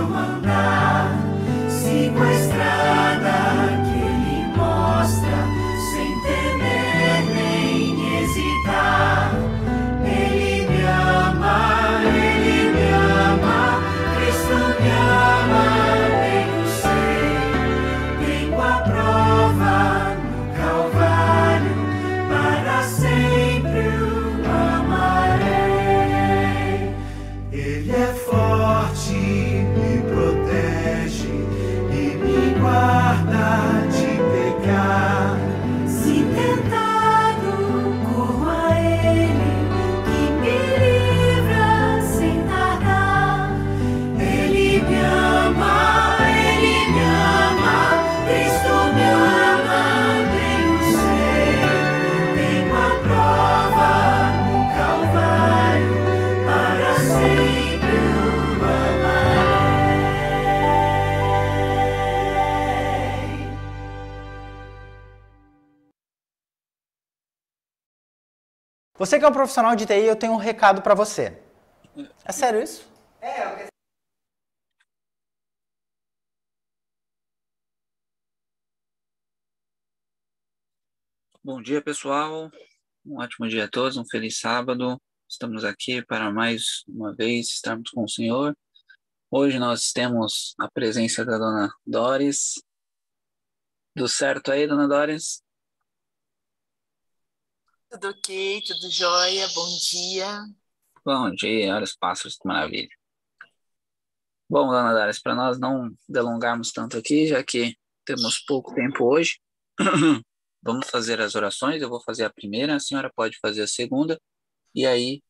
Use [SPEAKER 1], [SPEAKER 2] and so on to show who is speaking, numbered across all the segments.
[SPEAKER 1] eu andar, sigo a estrada que Ele mostra, sem temer nem hesitar. Ele me ama, Cristo me ama, bem eu sei. Tenho a prova no Calvário, para sempre o amarei. Ele é forte, me protege e me guarda de pecar. Se tentado, corro a Ele, que me livra sem tardar. Ele me ama, Cristo me ama, bem eu sei. Tenho a prova no Calvário, para sempre o amarei.
[SPEAKER 2] Você que é um profissional de TI, eu tenho um recado para você. É sério isso?
[SPEAKER 3] Bom dia, pessoal. Um ótimo dia a todos, um feliz sábado. Estamos aqui para mais uma vez estarmos com o Senhor. Hoje nós temos a presença da Dona Doris. Tudo certo aí, Dona Doris?
[SPEAKER 4] Tudo ok, tudo jóia, bom dia.
[SPEAKER 3] Bom dia, olha os pássaros, que maravilha. Bom, Dona Doris, para nós não delongarmos tanto aqui, já que temos pouco tempo hoje, vamos fazer as orações. Eu vou fazer a primeira, a senhora pode fazer a segunda, e aí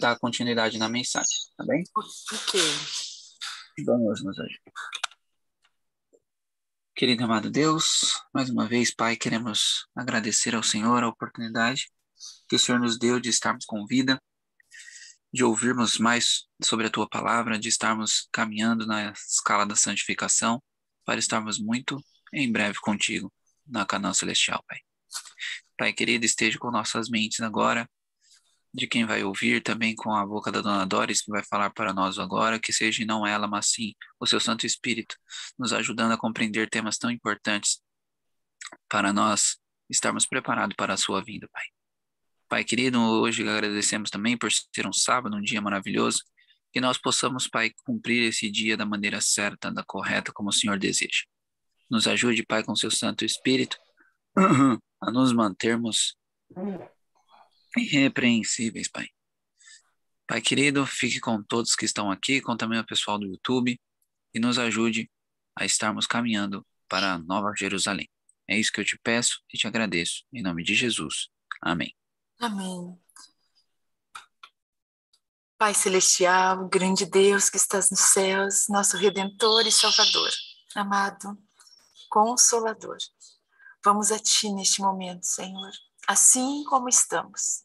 [SPEAKER 3] dar continuidade na mensagem, tá bem?
[SPEAKER 4] Ok.
[SPEAKER 3] Vamos nos hoje. Querido e amado Deus, mais uma vez, Pai, queremos agradecer ao Senhor a oportunidade que o Senhor nos deu de estarmos com vida, de ouvirmos mais sobre a Tua Palavra, de estarmos caminhando na escala da santificação, para estarmos muito em breve contigo na Canaã Celestial, Pai. Pai querido, esteja com nossas mentes agora, de quem vai ouvir, também com a boca da Dona Doris, que vai falar para nós agora, que seja não ela, mas sim o Seu Santo Espírito, nos ajudando a compreender temas tão importantes para nós estarmos preparados para a Sua vinda, Pai. Pai querido, hoje agradecemos também por ser um sábado, um dia maravilhoso, que nós possamos, Pai, cumprir esse dia da maneira certa, da correta, como o Senhor deseja. Nos ajude, Pai, com Seu Santo Espírito, a nos mantermos irrepreensíveis, Pai. Pai querido, fique com todos que estão aqui, com também o pessoal do YouTube, e nos ajude a estarmos caminhando para a Nova Jerusalém. É isso que eu te peço e te agradeço, em nome de Jesus. Amém.
[SPEAKER 4] Amém. Pai Celestial, grande Deus que estás nos céus, nosso Redentor e Salvador, amado, Consolador, vamos a Ti neste momento, Senhor, assim como estamos,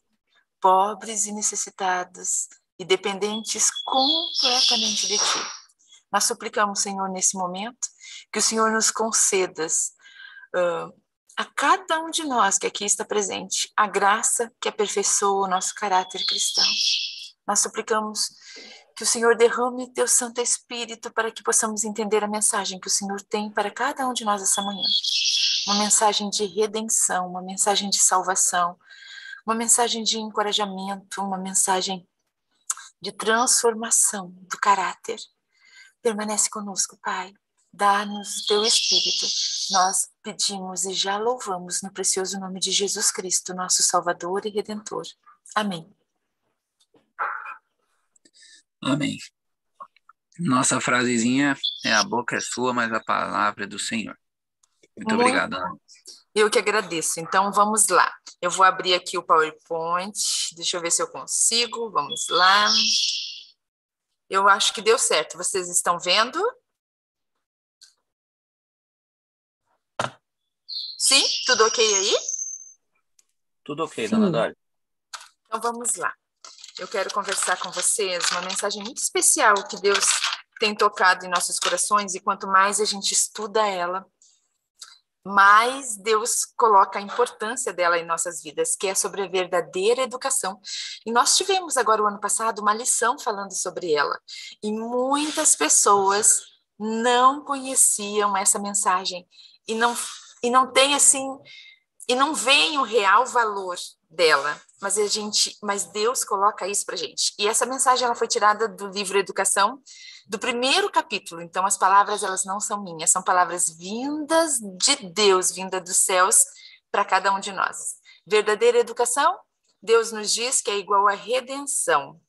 [SPEAKER 4] pobres e necessitados e dependentes completamente de Ti. Nós suplicamos, Senhor, nesse momento, que o Senhor nos concedas a cada um de nós que aqui está presente a graça que aperfeiçoa o nosso caráter cristão. Nós suplicamos que o Senhor derrame Teu Santo Espírito para que possamos entender a mensagem que o Senhor tem para cada um de nós essa manhã. Uma mensagem de redenção, uma mensagem de salvação, uma mensagem de encorajamento, uma mensagem de transformação do caráter. Permanece conosco, Pai. Dá-nos o Teu Espírito. Nós pedimos e já louvamos no precioso nome de Jesus Cristo, nosso Salvador e Redentor. Amém.
[SPEAKER 3] Amém. Nossa frasezinha é: a boca é sua, mas a palavra é do Senhor. Muito obrigado, Ana.
[SPEAKER 4] Eu que agradeço. Então, vamos lá. Eu vou abrir aqui o PowerPoint. Deixa eu ver se eu consigo. Vamos lá. Eu acho que deu certo. Vocês estão vendo? Sim? Tudo ok aí?
[SPEAKER 3] Tudo ok, Dona Doris.
[SPEAKER 4] Então, vamos lá. Eu quero conversar com vocês uma mensagem muito especial que Deus tem tocado em nossos corações, e quanto mais a gente estuda ela, mais Deus coloca a importância dela em nossas vidas, que é sobre a verdadeira educação. E nós tivemos agora, o ano passado, uma lição falando sobre ela. E muitas pessoas não conheciam essa mensagem e não tem assim, e não veem o real valor dela, mas Deus coloca isso pra gente. E essa mensagem ela foi tirada do livro Educação, do primeiro capítulo. Então as palavras elas não são minhas, são palavras vindas de Deus, vindas dos céus para cada um de nós. Verdadeira educação, Deus nos diz que é igual a redenção.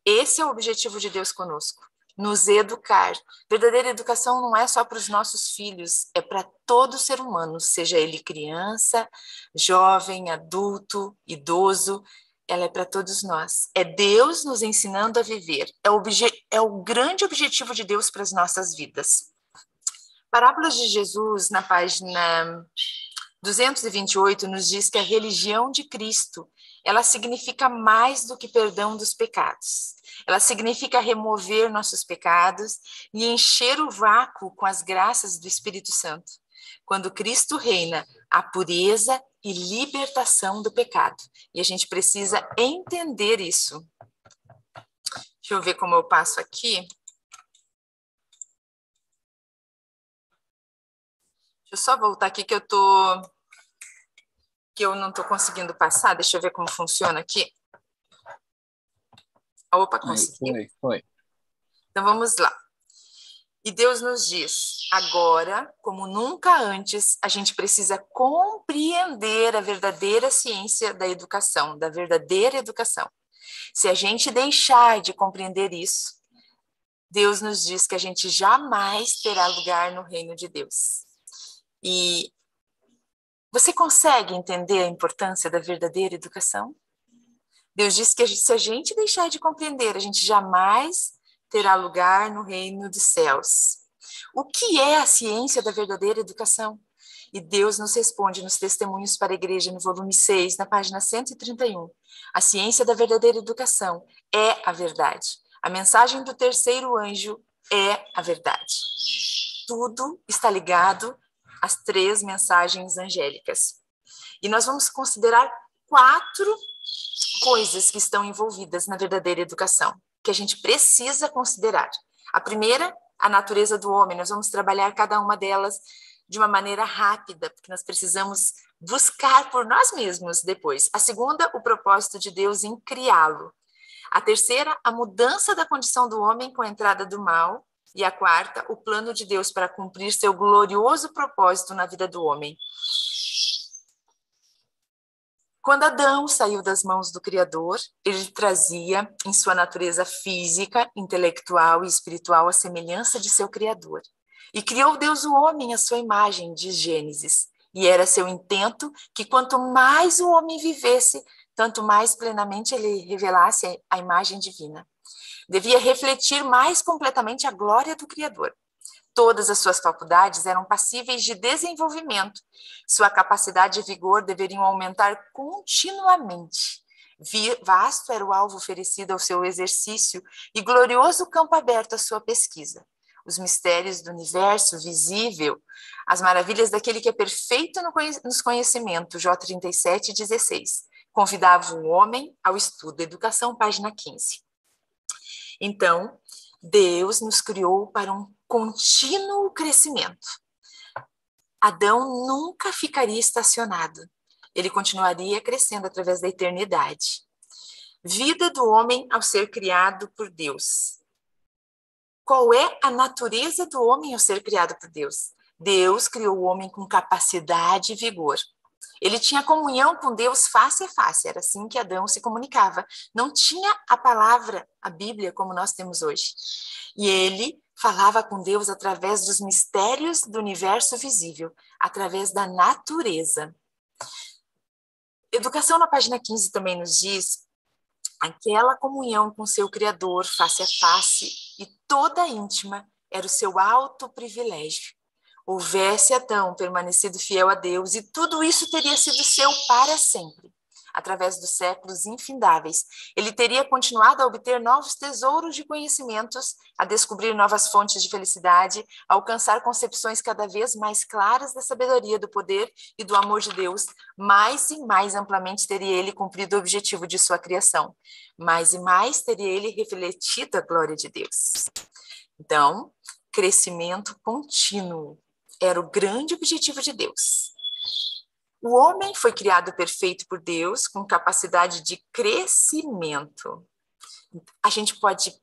[SPEAKER 4] Esse é o objetivo de Deus conosco, nos educar. Verdadeira educação não é só para os nossos filhos, é para todo ser humano, seja ele criança, jovem, adulto, idoso, ela é para todos nós. É Deus nos ensinando a viver, é o grande objetivo de Deus para as nossas vidas. Parábolas de Jesus, na página 228, nos diz que a religião de Cristo, ela significa mais do que perdão dos pecados. Ela significa remover nossos pecados e encher o vácuo com as graças do Espírito Santo. Quando Cristo reina, a pureza e libertação do pecado. E a gente precisa entender isso. Deixa eu ver como eu passo aqui. Deixa eu só voltar aqui que eu não estou conseguindo passar. Deixa eu ver como funciona aqui. Opa, consegui.
[SPEAKER 3] Foi.
[SPEAKER 4] Então vamos lá. E Deus nos diz, agora, como nunca antes, a gente precisa compreender a verdadeira ciência da educação, da verdadeira educação. Se a gente deixar de compreender isso, Deus nos diz que a gente jamais terá lugar no reino de Deus. E você consegue entender a importância da verdadeira educação? Deus diz que se a gente deixar de compreender, a gente jamais terá lugar no reino dos céus. O que é a ciência da verdadeira educação? E Deus nos responde nos Testemunhos para a Igreja, no volume 6, na página 131. A ciência da verdadeira educação é a verdade. A mensagem do terceiro anjo é a verdade. Tudo está ligado às 3 mensagens angélicas. E nós vamos considerar 4 coisas que estão envolvidas na verdadeira educação, que a gente precisa considerar. A primeira, a natureza do homem. Nós vamos trabalhar cada uma delas de uma maneira rápida, porque nós precisamos buscar por nós mesmos depois. A segunda, o propósito de Deus em criá-lo. A terceira, a mudança da condição do homem com a entrada do mal. E a quarta, o plano de Deus para cumprir seu glorioso propósito na vida do homem. Quando Adão saiu das mãos do Criador, ele trazia em sua natureza física, intelectual e espiritual a semelhança de seu Criador. E criou Deus o homem à sua imagem, diz Gênesis. E era seu intento que quanto mais o homem vivesse, tanto mais plenamente ele revelasse a imagem divina. Devia refletir mais completamente a glória do Criador. Todas as suas faculdades eram passíveis de desenvolvimento. Sua capacidade e vigor deveriam aumentar continuamente. Vasto era o alvo oferecido ao seu exercício e glorioso campo aberto à sua pesquisa. Os mistérios do universo visível, as maravilhas daquele que é perfeito nos conhecimentos, Jó 37:16, convidavam o homem ao estudo. Educação, página 15. Então, Deus nos criou para um contínuo crescimento. Adão nunca ficaria estacionado. Ele continuaria crescendo através da eternidade. Vida do homem ao ser criado por Deus. Qual é a natureza do homem ao ser criado por Deus? Deus criou o homem com capacidade e vigor. Ele tinha comunhão com Deus face a face, era assim que Adão se comunicava. Não tinha a palavra, a Bíblia, como nós temos hoje. E ele falava com Deus através dos mistérios do universo visível, através da natureza. Educação, na página 15, também nos diz aquela comunhão com seu Criador, face a face, e toda íntima, era o seu alto privilégio. Houvesse Adão permanecido fiel a Deus, e tudo isso teria sido seu para sempre. através dos séculos infindáveis. Ele teria continuado a obter novos tesouros de conhecimentos, a descobrir novas fontes de felicidade, a alcançar concepções cada vez mais claras da sabedoria, do poder e do amor de Deus. Mais e mais amplamente teria ele cumprido o objetivo de sua criação. Mais e mais teria ele refletido a glória de Deus. Então, crescimento contínuo era o grande objetivo de Deus. O homem foi criado perfeito por Deus, com capacidade de crescimento. A gente pode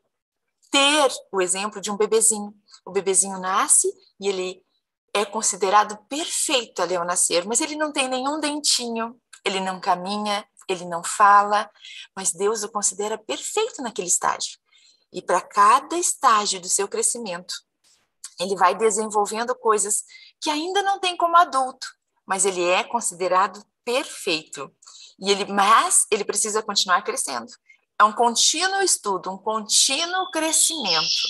[SPEAKER 4] ter o exemplo de um bebezinho. O bebezinho nasce e ele é considerado perfeito ali ao nascer, mas ele não tem nenhum dentinho, ele não caminha, ele não fala, mas Deus o considera perfeito naquele estágio. E para cada estágio do seu crescimento, ele vai desenvolvendo coisas que ainda não tem como adulto, mas ele é considerado perfeito. Mas ele precisa continuar crescendo. É um contínuo estudo, um contínuo crescimento.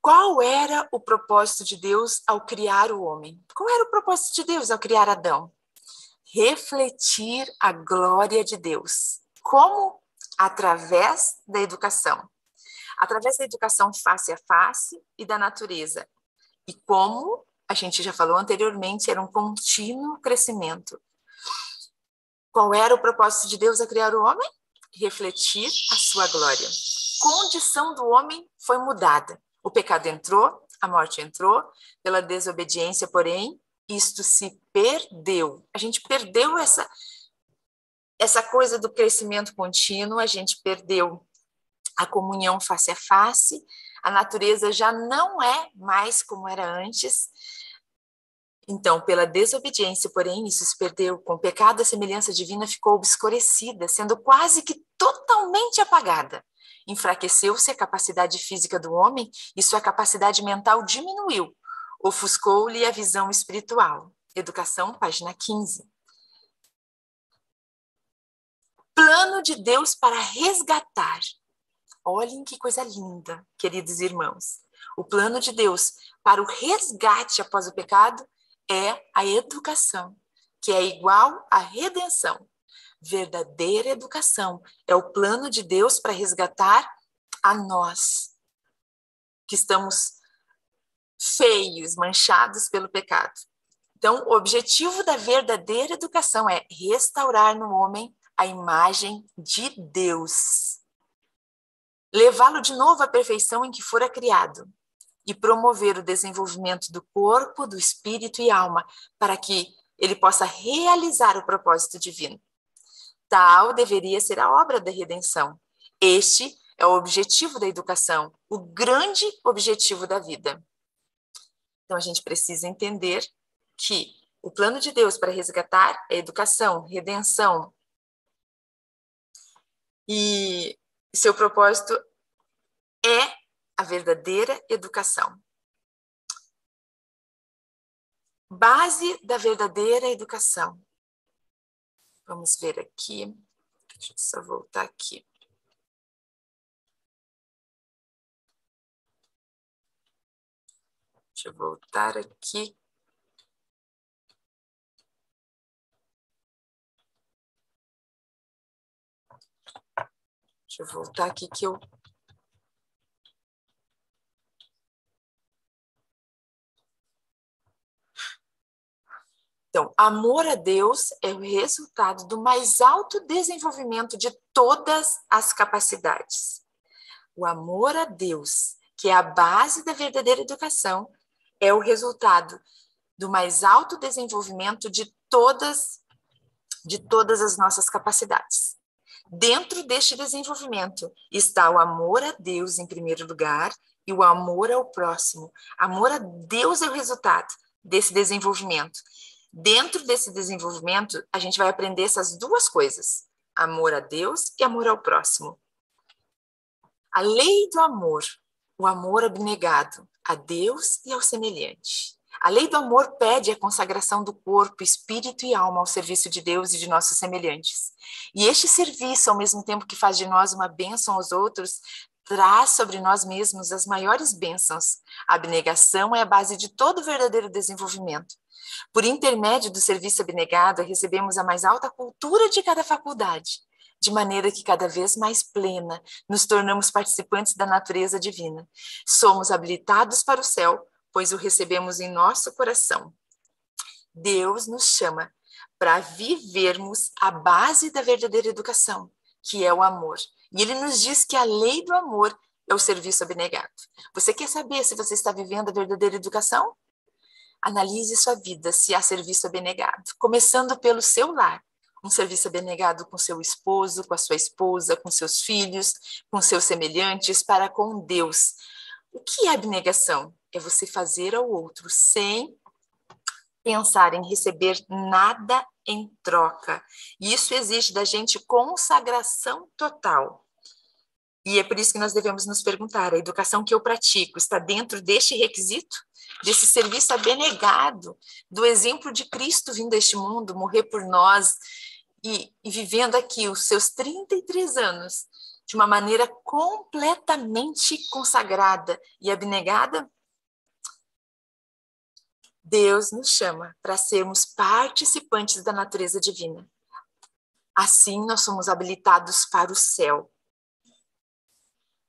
[SPEAKER 4] Qual era o propósito de Deus ao criar o homem? Qual era o propósito de Deus ao criar Adão? Refletir a glória de Deus. Como? Através da educação. Através da educação face a face e da natureza. E como a gente já falou anteriormente, era um contínuo crescimento. Qual era o propósito de Deus a criar o homem? Refletir a sua glória. Condição do homem foi mudada. O pecado entrou, a morte entrou, pela desobediência, porém, isto se perdeu. A gente perdeu essa coisa do crescimento contínuo, a gente perdeu a comunhão face a face, a natureza já não é mais como era antes. Então, pela desobediência, porém, isso se perdeu. Com o pecado, a semelhança divina ficou obscurecida, sendo quase que totalmente apagada. Enfraqueceu-se a capacidade física do homem e sua capacidade mental diminuiu. Ofuscou-lhe a visão espiritual. Educação, página 15. Plano de Deus para resgatar. Olhem que coisa linda, queridos irmãos. O plano de Deus para o resgate após o pecado é a educação, que é igual à redenção. Verdadeira educação é o plano de Deus para resgatar a nós, que estamos feios, manchados pelo pecado. Então, o objetivo da verdadeira educação é restaurar no homem a imagem de Deus. Levá-lo de novo à perfeição em que fora criado e promover o desenvolvimento do corpo, do espírito e alma, para que ele possa realizar o propósito divino. Tal deveria ser a obra da redenção. Este é o objetivo da educação, o grande objetivo da vida. Então, a gente precisa entender que o plano de Deus para resgatar é educação, redenção, e seu propósito é a verdadeira educação. Base da verdadeira educação. Vamos ver aqui. Deixa eu só voltar aqui. Deixa eu voltar aqui. Deixa eu voltar aqui que eu... Então, amor a Deus é o resultado do mais alto desenvolvimento de todas as capacidades. O amor a Deus, que é a base da verdadeira educação, é o resultado do mais alto desenvolvimento de todas as nossas capacidades. Dentro deste desenvolvimento está o amor a Deus em primeiro lugar e o amor ao próximo. Amor a Deus é o resultado desse desenvolvimento. Dentro desse desenvolvimento, a gente vai aprender essas duas coisas, amor a Deus e amor ao próximo. A lei do amor, o amor abnegado a Deus e ao semelhante. A lei do amor pede a consagração do corpo, espírito e alma ao serviço de Deus e de nossos semelhantes. E este serviço, ao mesmo tempo que faz de nós uma bênção aos outros, traz sobre nós mesmos as maiores bênçãos. A abnegação é a base de todo o verdadeiro desenvolvimento. Por intermédio do serviço abnegado, recebemos a mais alta cultura de cada faculdade, de maneira que cada vez mais plena nos tornamos participantes da natureza divina. Somos habilitados para o céu, pois o recebemos em nosso coração. Deus nos chama para vivermos a base da verdadeira educação, que é o amor. E ele nos diz que a lei do amor é o serviço abnegado. Você quer saber se você está vivendo a verdadeira educação? Analise sua vida se há serviço abnegado, começando pelo seu lar. Um serviço abnegado com seu esposo, com a sua esposa, com seus filhos, com seus semelhantes, para com Deus. O que é abnegação? É você fazer ao outro sem pensar em receber nada em troca. E isso exige da gente consagração total. E é por isso que nós devemos nos perguntar, a educação que eu pratico está dentro deste requisito? Desse serviço abnegado, do exemplo de Cristo vindo a este mundo, morrer por nós e vivendo aqui os seus 33 anos de uma maneira completamente consagrada e abnegada? Deus nos chama para sermos participantes da natureza divina. Assim, nós somos habilitados para o céu.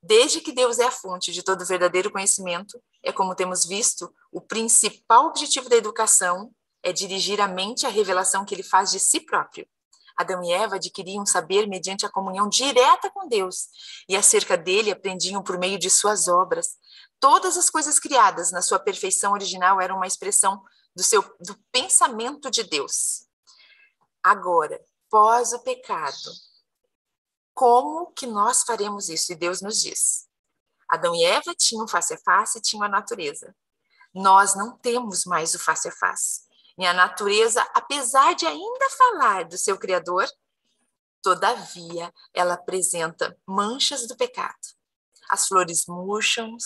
[SPEAKER 4] Desde que Deus é a fonte de todo verdadeiro conhecimento, é como temos visto, o principal objetivo da educação é dirigir a mente à revelação que ele faz de si próprio. Adão e Eva adquiriam saber mediante a comunhão direta com Deus, e acerca dele aprendiam por meio de suas obras. Todas as coisas criadas na sua perfeição original eram uma expressão do pensamento de Deus. Agora, pós o pecado, como que nós faremos isso? E Deus nos diz. Adão e Eva tinham face a face e tinham a natureza. Nós não temos mais o face a face. E a natureza, apesar de ainda falar do seu Criador, todavia ela apresenta manchas do pecado. As flores murcham,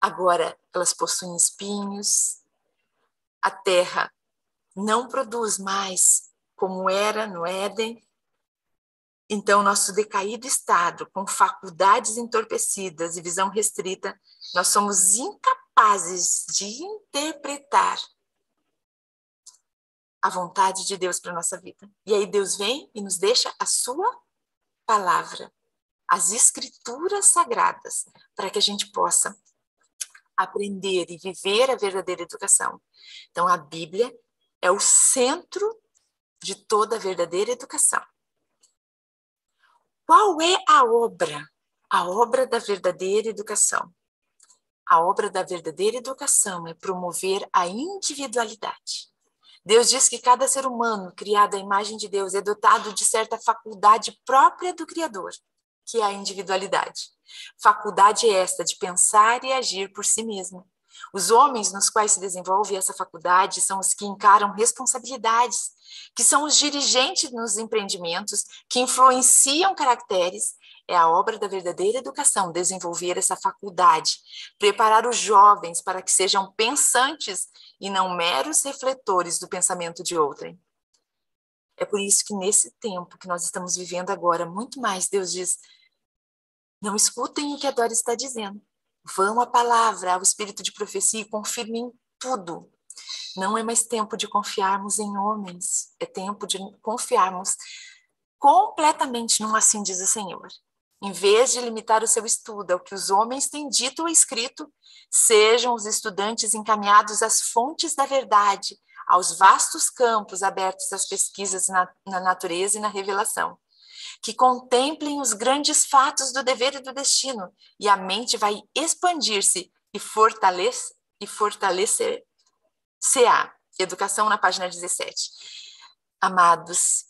[SPEAKER 4] agora elas possuem espinhos, a terra não produz mais como era no Éden. Então, nosso decaído estado, com faculdades entorpecidas e visão restrita, nós somos incapazes de interpretar a vontade de Deus para a nossa vida. E aí Deus vem e nos deixa a sua palavra, as escrituras sagradas, para que a gente possa aprender e viver a verdadeira educação. Então, a Bíblia é o centro de toda a verdadeira educação. Qual é a obra? A obra da verdadeira educação. A obra da verdadeira educação é promover a individualidade. Deus diz que cada ser humano criado à imagem de Deus é dotado de certa faculdade própria do Criador, que é a individualidade. Faculdade esta de pensar e agir por si mesmo. Os homens nos quais se desenvolve essa faculdade são os que encaram responsabilidades, que são os dirigentes nos empreendimentos, que influenciam caracteres. É a obra da verdadeira educação desenvolver essa faculdade, preparar os jovens para que sejam pensantes e não meros refletores do pensamento de outrem. É por isso que nesse tempo que nós estamos vivendo agora, muito mais, Deus diz, não escutem o que a Dora está dizendo. Vão à palavra, ao espírito de profecia e confirmem tudo. Não é mais tempo de confiarmos em homens, é tempo de confiarmos completamente num assim diz o Senhor. Em vez de limitar o seu estudo ao que os homens têm dito ou escrito, sejam os estudantes encaminhados às fontes da verdade, aos vastos campos abertos às pesquisas na natureza e na revelação. Que contemplem os grandes fatos do dever e do destino, e a mente vai expandir-se e fortalecer-se-á. Educação na página 17. Amados,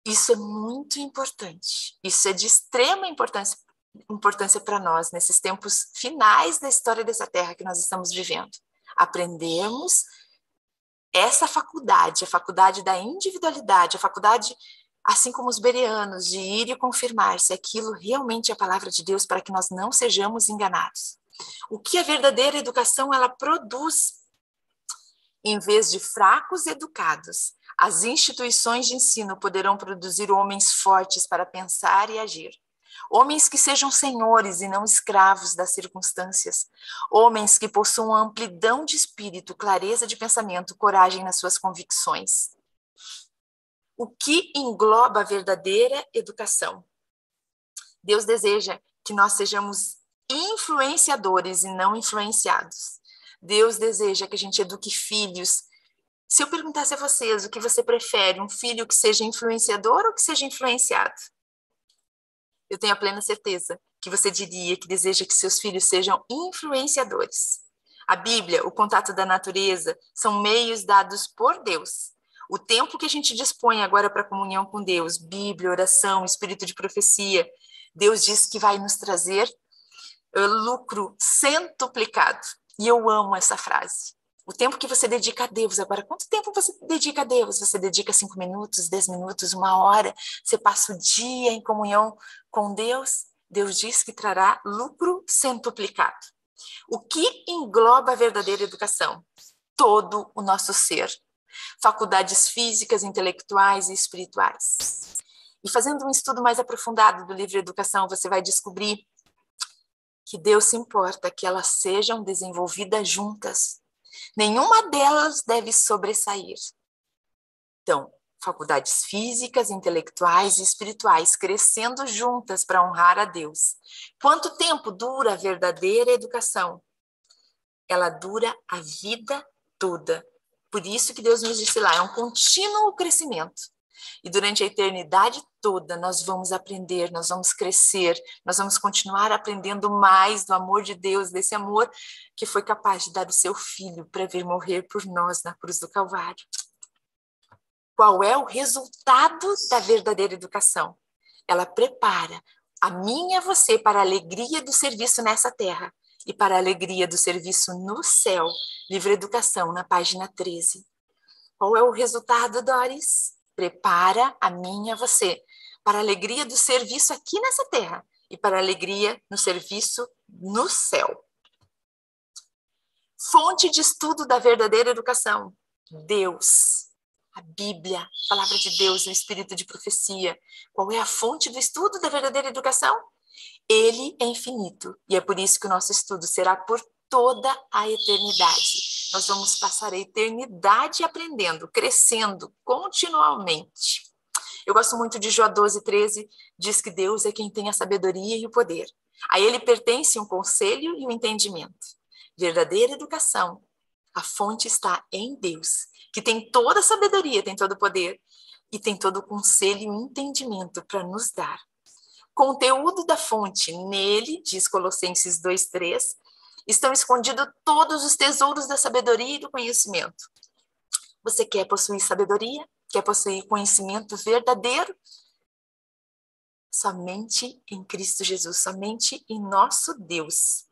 [SPEAKER 4] isso é muito importante. Isso é de extrema importância para nós, nesses tempos finais da história dessa terra que nós estamos vivendo. Aprendermos essa faculdade, a faculdade da individualidade, a faculdade, assim como os bereanos, de ir e confirmar se aquilo realmente é a palavra de Deus para que nós não sejamos enganados. O que a verdadeira educação ela produz? Em vez de fracos educados, as instituições de ensino poderão produzir homens fortes para pensar e agir. Homens que sejam senhores e não escravos das circunstâncias. Homens que possuam amplidão de espírito, clareza de pensamento, coragem nas suas convicções. O que engloba a verdadeira educação? Deus deseja que nós sejamos influenciadores e não influenciados. Deus deseja que a gente eduque filhos. Se eu perguntasse a vocês o que você prefere, um filho que seja influenciador ou que seja influenciado? Eu tenho a plena certeza que você diria que deseja que seus filhos sejam influenciadores. A Bíblia, o contato da natureza, são meios dados por Deus. O tempo que a gente dispõe agora para a comunhão com Deus, Bíblia, oração, espírito de profecia, Deus diz que vai nos trazer lucro centuplicado. E eu amo essa frase. O tempo que você dedica a Deus. Agora, quanto tempo você dedica a Deus? Você dedica 5 minutos, 10 minutos, 1 hora? Você passa o dia em comunhão com Deus? Deus diz que trará lucro centuplicado. O que engloba a verdadeira educação? Todo o nosso ser. Faculdades físicas, intelectuais e espirituais. E fazendo um estudo mais aprofundado do livro Educação, você vai descobrir que Deus se importa que elas sejam desenvolvidas juntas. Nenhuma delas deve sobressair. Então, faculdades físicas, intelectuais e espirituais crescendo juntas para honrar a Deus. Quanto tempo dura a verdadeira educação? Ela dura a vida toda. Por isso que Deus nos disse lá, é um contínuo crescimento. E durante a eternidade toda nós vamos aprender, nós vamos crescer, nós vamos continuar aprendendo mais do amor de Deus, desse amor que foi capaz de dar o seu Filho para vir morrer por nós na cruz do Calvário. Qual é o resultado da verdadeira educação? Ela prepara a mim e a você para a alegria do serviço nessa terra e para a alegria do serviço no céu. Livro Educação, na página 13. Qual é o resultado, Doris? Prepara a mim e a você para a alegria do serviço aqui nessa terra e para a alegria no serviço no céu. Fonte de estudo da verdadeira educação. Deus, a Bíblia, a palavra de Deus, o espírito de profecia. Qual é a fonte do estudo da verdadeira educação? Ele é infinito e é por isso que o nosso estudo será por toda a eternidade. Nós vamos passar a eternidade aprendendo, crescendo continuamente. Eu gosto muito de Jó 12:13, diz que Deus é quem tem a sabedoria e o poder. A ele pertence um conselho e um entendimento. Verdadeira educação, a fonte está em Deus, que tem toda a sabedoria, tem todo o poder e tem todo o conselho e o entendimento para nos dar. Conteúdo da fonte, nele, diz Colossenses 2:3, estão escondidos todos os tesouros da sabedoria e do conhecimento. Você quer possuir sabedoria? Quer possuir conhecimento verdadeiro? Somente em Cristo Jesus, somente em nosso Deus.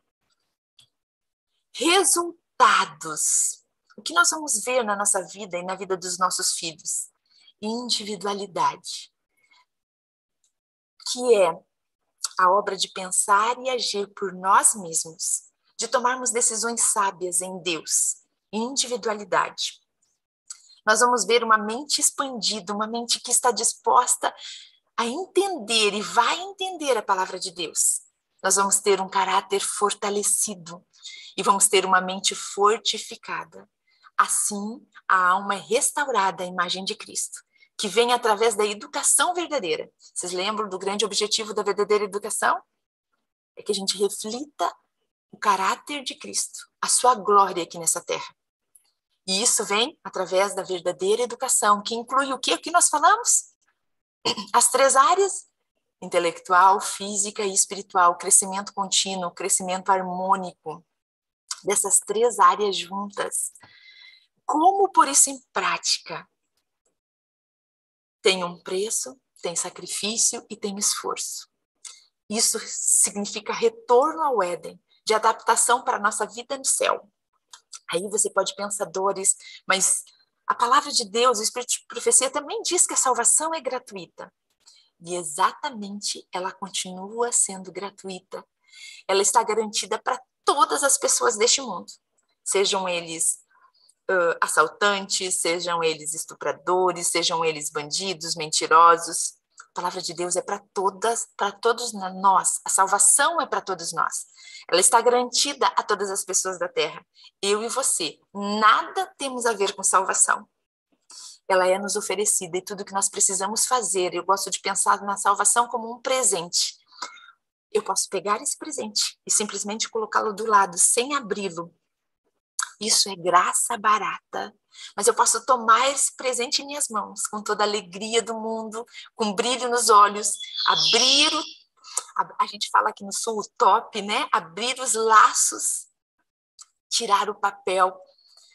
[SPEAKER 4] Resultados. O que nós vamos ver na nossa vida e na vida dos nossos filhos? Individualidade, que é a obra de pensar e agir por nós mesmos, de tomarmos decisões sábias em Deus, individualidade. Nós vamos ver uma mente expandida, uma mente que está disposta a entender e vai entender a palavra de Deus. Nós vamos ter um caráter fortalecido e vamos ter uma mente fortificada. Assim, a alma é restaurada à imagem de Cristo, que vem através da educação verdadeira. Vocês lembram do grande objetivo da verdadeira educação? É que a gente reflita o caráter de Cristo, a sua glória aqui nessa terra. E isso vem através da verdadeira educação, que inclui o que nós falamos? As 3 áreas: intelectual, física e espiritual, crescimento contínuo, crescimento harmônico, dessas 3 áreas juntas. Como pôr isso em prática? Tem um preço, tem sacrifício e tem esforço. Isso significa retorno ao Éden, de adaptação para a nossa vida no céu. Aí você pode pensar, Doris, mas a palavra de Deus, o Espírito de Profecia também diz que a salvação é gratuita. E exatamente ela continua sendo gratuita. Ela está garantida para todas as pessoas deste mundo. Sejam eles assaltantes, sejam eles estupradores, sejam eles bandidos, mentirosos. palavra de Deus é para todos nós. A salvação é para todos nós. Ela está garantida a todas as pessoas da terra. Eu e você. Nada temos a ver com salvação. Ela é nos oferecida e tudo que nós precisamos fazer. Eu gosto de pensar na salvação como um presente. Eu posso pegar esse presente e simplesmente colocá-lo do lado, sem abri-lo. Isso é graça barata. Mas eu posso tomar esse presente em minhas mãos, com toda a alegria do mundo, com brilho nos olhos, abrir a gente fala aqui no sul, o top, né? Abrir os laços, tirar o papel,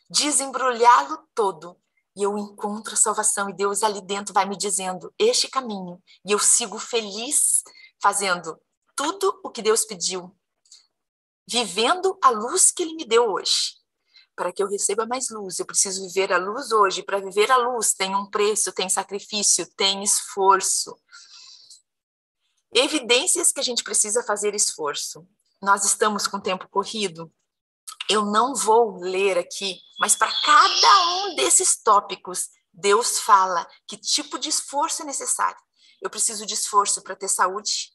[SPEAKER 4] desembrulhá-lo todo. E eu encontro a salvação e Deus ali dentro vai me dizendo este caminho. E eu sigo feliz fazendo tudo o que Deus pediu, vivendo a luz que Ele me deu hoje. Para que eu receba mais luz, eu preciso viver a luz hoje. Para viver a luz tem um preço, tem sacrifício, tem esforço. Evidências que a gente precisa fazer esforço. Nós estamos com o tempo corrido. Eu não vou ler aqui, mas para cada um desses tópicos, Deus fala que tipo de esforço é necessário. Eu preciso de esforço para ter saúde.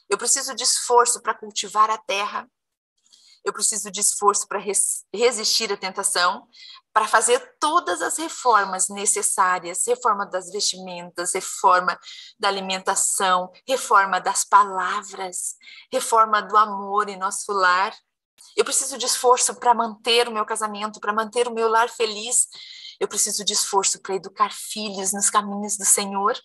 [SPEAKER 4] Eu preciso de esforço para cultivar a terra. Eu preciso de esforço para resistir à tentação, para fazer todas as reformas necessárias, reforma das vestimentas, reforma da alimentação, reforma das palavras, reforma do amor em nosso lar. Eu preciso de esforço para manter o meu casamento, para manter o meu lar feliz. Eu preciso de esforço para educar filhos nos caminhos do Senhor.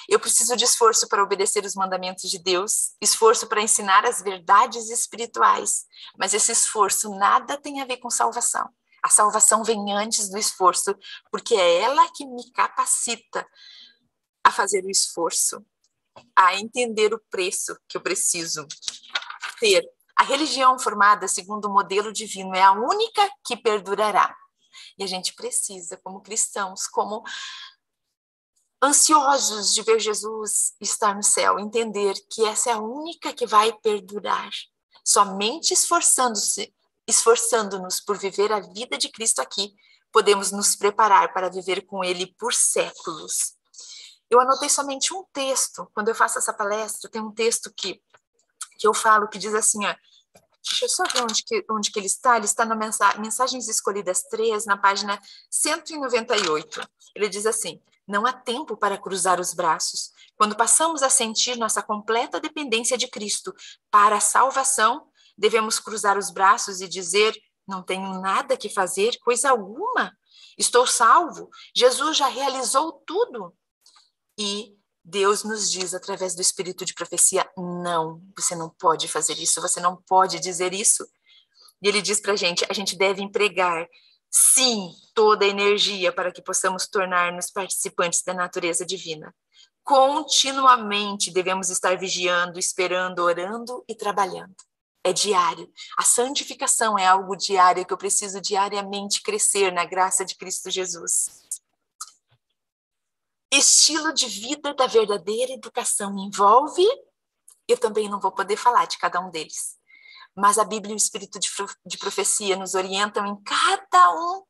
[SPEAKER 4] Eu preciso de esforço para obedecer os mandamentos de Deus, esforço para ensinar as verdades espirituais. Mas esse esforço nada tem a ver com salvação. A salvação vem antes do esforço, porque é ela que me capacita a fazer o esforço, a entender o preço que eu preciso ter. A religião formada segundo o modelo divino é a única que perdurará. E a gente precisa, como cristãos, como ansiosos de ver Jesus estar no céu, entender que essa é a única que vai perdurar. Somente esforçando-nos por viver a vida de Cristo aqui, podemos nos preparar para viver com Ele por séculos. Eu anotei somente um texto. Quando eu faço essa palestra, tem um texto que eu falo que diz assim, ó, deixa eu só ver onde que ele está. Ele está na Mensagens Escolhidas 3, na página 198. Ele diz assim: não há tempo para cruzar os braços. Quando passamos a sentir nossa completa dependência de Cristo para a salvação, devemos cruzar os braços e dizer: não tenho nada que fazer, coisa alguma. Estou salvo. Jesus já realizou tudo. E Deus nos diz, através do espírito de profecia, não, você não pode fazer isso, você não pode dizer isso. E ele diz para a gente deve empregar, sim, toda a energia para que possamos tornar-nos participantes da natureza divina. Continuamente devemos estar vigiando, esperando, orando e trabalhando. É diário. A santificação é algo diário que eu preciso diariamente crescer na graça de Cristo Jesus. Estilo de vida da verdadeira educação envolve, eu também não vou poder falar de cada um deles, mas a Bíblia e o Espírito de profecia nos orientam em cada um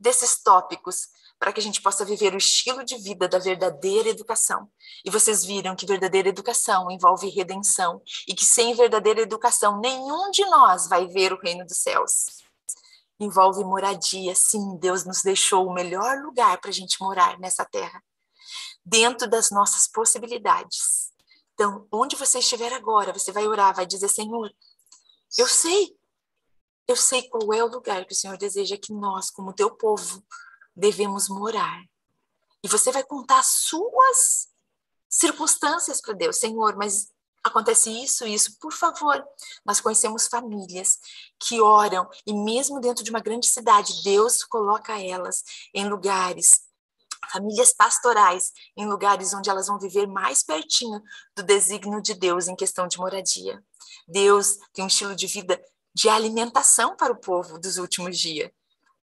[SPEAKER 4] desses tópicos para que a gente possa viver o estilo de vida da verdadeira educação. E vocês viram que verdadeira educação envolve redenção e que sem verdadeira educação nenhum de nós vai ver o reino dos céus. Envolve moradia, sim, Deus nos deixou o melhor lugar para a gente morar nessa terra, dentro das nossas possibilidades. Então, onde você estiver agora, você vai orar, vai dizer: Senhor, eu sei qual é o lugar que o Senhor deseja que nós, como teu povo, devemos morar. E você vai contar as suas circunstâncias para Deus. Senhor, mas acontece isso, por favor. Nós conhecemos famílias que oram e mesmo dentro de uma grande cidade, Deus coloca elas em lugares, famílias pastorais, em lugares onde elas vão viver mais pertinho do desígnio de Deus em questão de moradia. Deus tem um estilo de vida de alimentação para o povo dos últimos dias.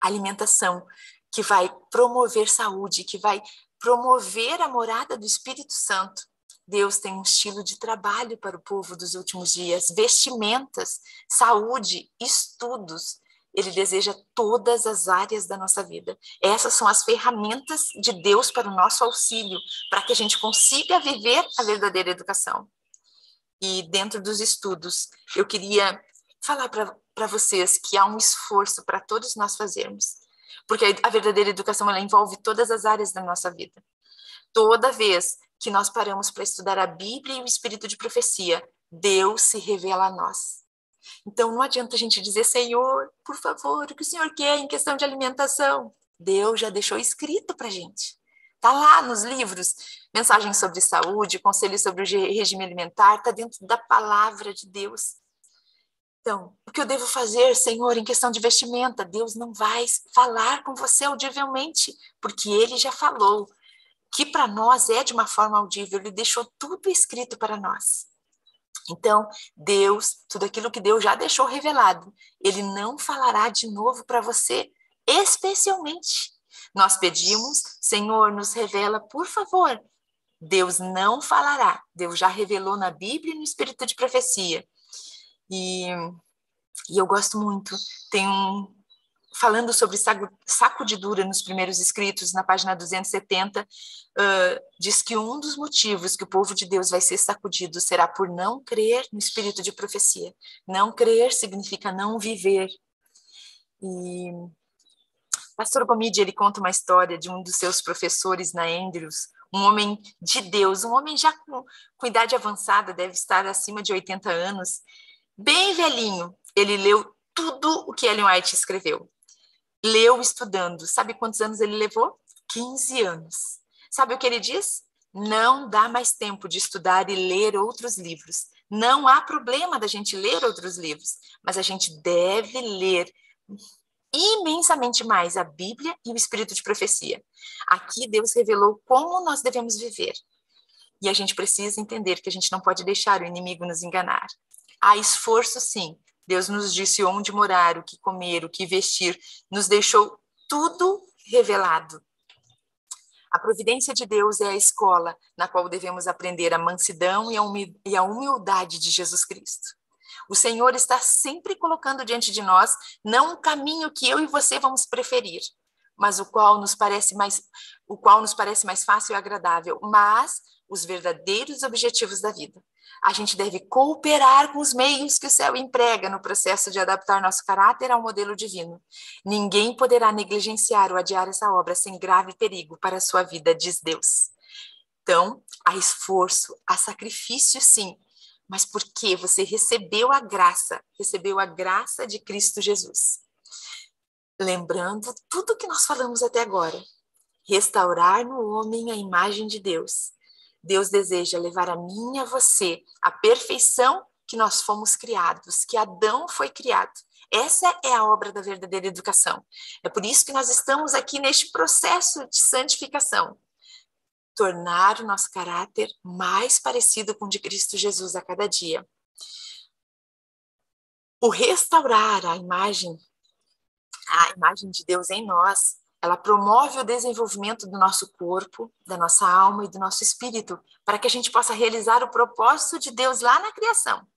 [SPEAKER 4] Alimentação que vai promover saúde, que vai promover a morada do Espírito Santo. Deus tem um estilo de trabalho para o povo dos últimos dias, vestimentas, saúde, estudos. Ele deseja todas as áreas da nossa vida. Essas são as ferramentas de Deus para o nosso auxílio, para que a gente consiga viver a verdadeira educação. E dentro dos estudos, eu queria falar para vocês que há um esforço para todos nós fazermos. Porque a verdadeira educação, ela envolve todas as áreas da nossa vida. Toda vez que nós paramos para estudar a Bíblia e o Espírito de profecia, Deus se revela a nós. Então, não adianta a gente dizer, Senhor, por favor, o que o Senhor quer em questão de alimentação? Deus já deixou escrito para a gente. Está lá nos livros, mensagens sobre saúde, conselhos sobre o regime alimentar, está dentro da palavra de Deus. Então, o que eu devo fazer, Senhor, em questão de vestimenta? Deus não vai falar com você audivelmente, porque Ele já falou que para nós é de uma forma audível, Ele deixou tudo escrito para nós. Então, Deus, tudo aquilo que Deus já deixou revelado, Ele não falará de novo para você, especialmente. Nós pedimos, Senhor, nos revela, por favor. Deus não falará. Deus já revelou na Bíblia e no Espírito de profecia. E eu gosto muito. Tem falando sobre sacudidura nos primeiros escritos, na página 270, diz que um dos motivos que o povo de Deus vai ser sacudido será por não crer no Espírito de profecia. Não crer significa não viver. E Pastor Gomide, ele conta uma história de um dos seus professores na Andrews, um homem de Deus, um homem já com idade avançada, deve estar acima de 80 anos, bem velhinho. Ele leu tudo o que Ellen White escreveu. Leu estudando. Sabe quantos anos ele levou? 15 anos. Sabe o que ele diz? Não dá mais tempo de estudar e ler outros livros. Não há problema da gente ler outros livros, mas a gente deve ler imensamente mais a Bíblia e o Espírito de profecia. Aqui Deus revelou como nós devemos viver. E a gente precisa entender que a gente não pode deixar o inimigo nos enganar. Há esforço, sim. Deus nos disse onde morar, o que comer, o que vestir. Nos deixou tudo revelado. A providência de Deus é a escola na qual devemos aprender a mansidão e a humildade de Jesus Cristo. O Senhor está sempre colocando diante de nós não um caminho que eu e você vamos preferir, mas o qual nos parece mais fácil e agradável, mas os verdadeiros objetivos da vida. A gente deve cooperar com os meios que o céu emprega no processo de adaptar nosso caráter ao modelo divino. Ninguém poderá negligenciar ou adiar essa obra sem grave perigo para a sua vida, diz Deus. Então, há esforço, há sacrifício, sim, mas porque você recebeu a graça de Cristo Jesus. Lembrando tudo que nós falamos até agora, restaurar no homem a imagem de Deus. Deus deseja levar a mim e a você a perfeição que nós fomos criados, que Adão foi criado. Essa é a obra da verdadeira educação. É por isso que nós estamos aqui neste processo de santificação. Tornar o nosso caráter mais parecido com o de Cristo Jesus a cada dia. O restaurar a imagem de Deus em nós, ela promove o desenvolvimento do nosso corpo, da nossa alma e do nosso espírito, para que a gente possa realizar o propósito de Deus lá na criação.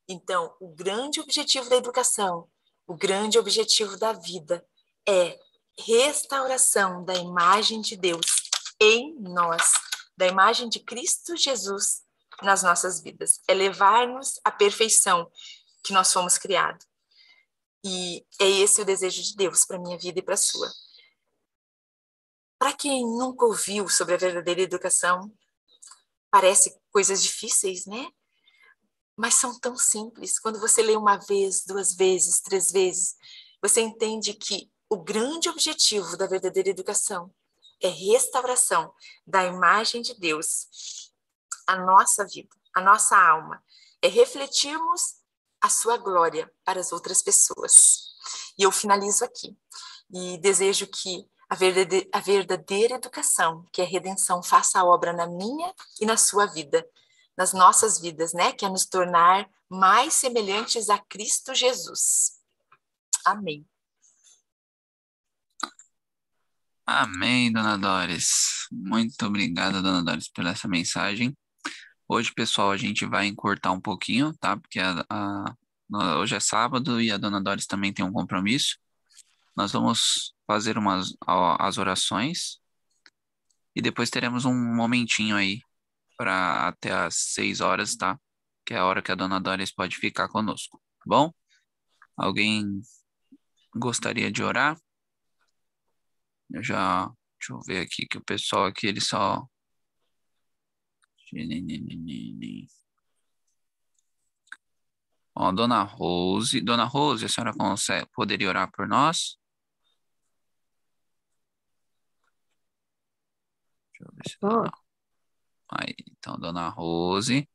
[SPEAKER 4] Então, o grande objetivo da educação, o grande objetivo da vida é restauração da imagem de Deus em nós, da imagem de Cristo Jesus nas nossas vidas. É levar-nos à perfeição que nós fomos criados. E é esse o desejo de Deus para a minha vida e para a sua. Para quem nunca ouviu sobre a verdadeira educação, parece coisas difíceis, né? Mas são tão simples. Quando você lê uma vez, 2 vezes, 3 vezes, você entende que o grande objetivo da verdadeira educação é restauração da imagem de Deus, a nossa vida, a nossa alma. É refletirmos a sua glória para as outras pessoas. E eu finalizo aqui. E desejo que a verdadeira educação, que é a redenção, faça a obra na minha e na sua vida, nas nossas vidas, né? Que é nos tornar mais semelhantes a Cristo Jesus. Amém.
[SPEAKER 3] Amém, Dona Doris. Muito obrigada, Dona Doris, por essa mensagem. Hoje, pessoal, a gente vai encurtar um pouquinho, tá? Porque Hoje é sábado e a dona Doris também tem um compromisso. Nós vamos fazer as orações e depois teremos um momentinho aí para até às 6 horas, tá? Que é a hora que a dona Doris pode ficar conosco, tá bom? Alguém gostaria de orar? Deixa eu ver aqui que o pessoal aqui, ele só... Ó, Dona Rose, a senhora poderia orar por nós? Deixa eu ver se Dona... Aí, então, Dona Rose.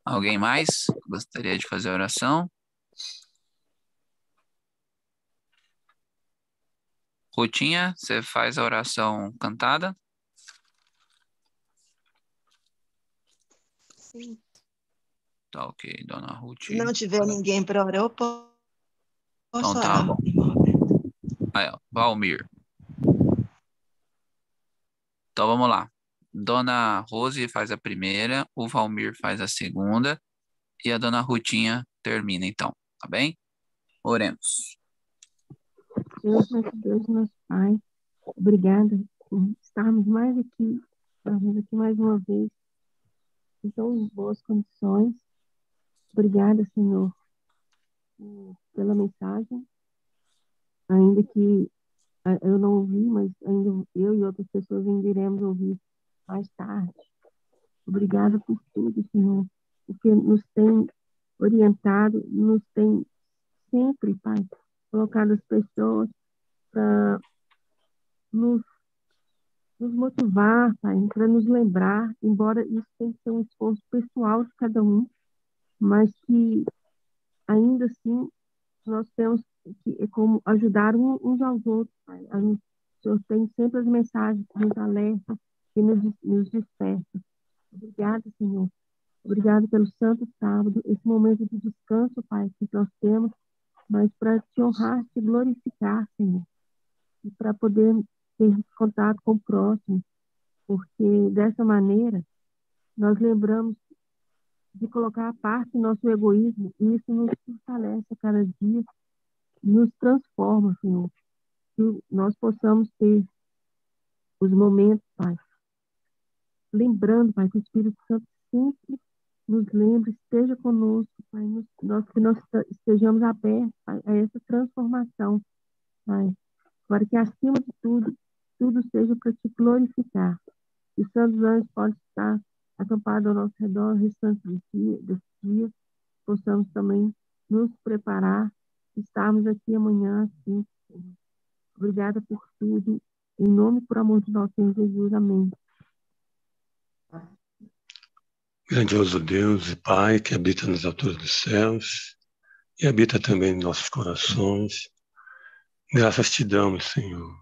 [SPEAKER 3] Alguém mais gostaria de fazer a oração? Rutinha, você faz a oração cantada?
[SPEAKER 5] Sim.
[SPEAKER 3] Tá ok, Dona Ruth.
[SPEAKER 5] Se não tiver ninguém para orar, eu posso
[SPEAKER 3] Então tá
[SPEAKER 5] orar,
[SPEAKER 3] bom.
[SPEAKER 5] irmão Roberto.
[SPEAKER 3] Aí, ó, Valmir. Então vamos lá. Dona Rose faz a primeira, o Valmir faz a segunda e a Dona Rutinha termina, então, tá bem? Oremos.
[SPEAKER 6] Deus, nosso Deus, nosso Pai, obrigada por estarmos mais aqui mais uma vez, em tão boas condições. Obrigada, Senhor, pela mensagem, ainda que eu não ouvi, mas ainda eu e outras pessoas ainda iremos ouvir mais tarde. Obrigada por tudo, Senhor, porque nos tem orientado, nos tem sempre, Pai, colocado as pessoas para nos motivar, Pai, para nos lembrar, embora isso tenha que ser um esforço pessoal de cada um, mas que ainda assim nós temos que como ajudar uns aos outros, Pai. O Senhor tem sempre as mensagens que nos alertam, que nos despertam. Obrigada, Senhor. Obrigado pelo Santo Sábado, esse momento de descanso, Pai, que nós temos, mas para te honrar, te glorificar, Senhor, e para poder ter contato com o próximo, porque dessa maneira nós lembramos de colocar à parte nosso egoísmo, e isso nos fortalece a cada dia, nos transforma, Senhor, que nós possamos ter os momentos, Pai, lembrando, Pai, que o Espírito Santo sempre nos lembre, esteja conosco, Pai, que nós estejamos abertos, Pai, a essa transformação, Pai, para que acima de tudo, tudo seja para te glorificar. E os santos anjos podem estar acampados ao nosso redor no restante desse dia, possamos também nos preparar, estarmos aqui amanhã, assim. Obrigada por tudo, em nome e por amor de nosso Senhor Jesus, amém.
[SPEAKER 7] Grandioso Deus e Pai, que habita nas alturas dos céus e habita também em nossos corações, graças te damos, Senhor.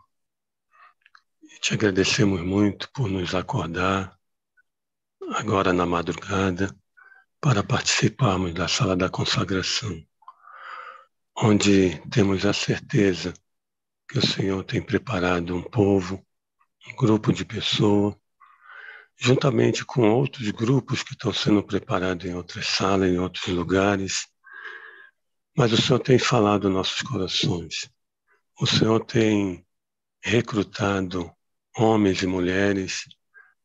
[SPEAKER 7] E te agradecemos muito por nos acordar agora na madrugada para participarmos da sala da consagração, onde temos a certeza que o Senhor tem preparado um povo, um grupo de pessoas, juntamente com outros grupos que estão sendo preparados em outras salas, em outros lugares. Mas o Senhor tem falado nossos corações. O Senhor tem recrutado homens e mulheres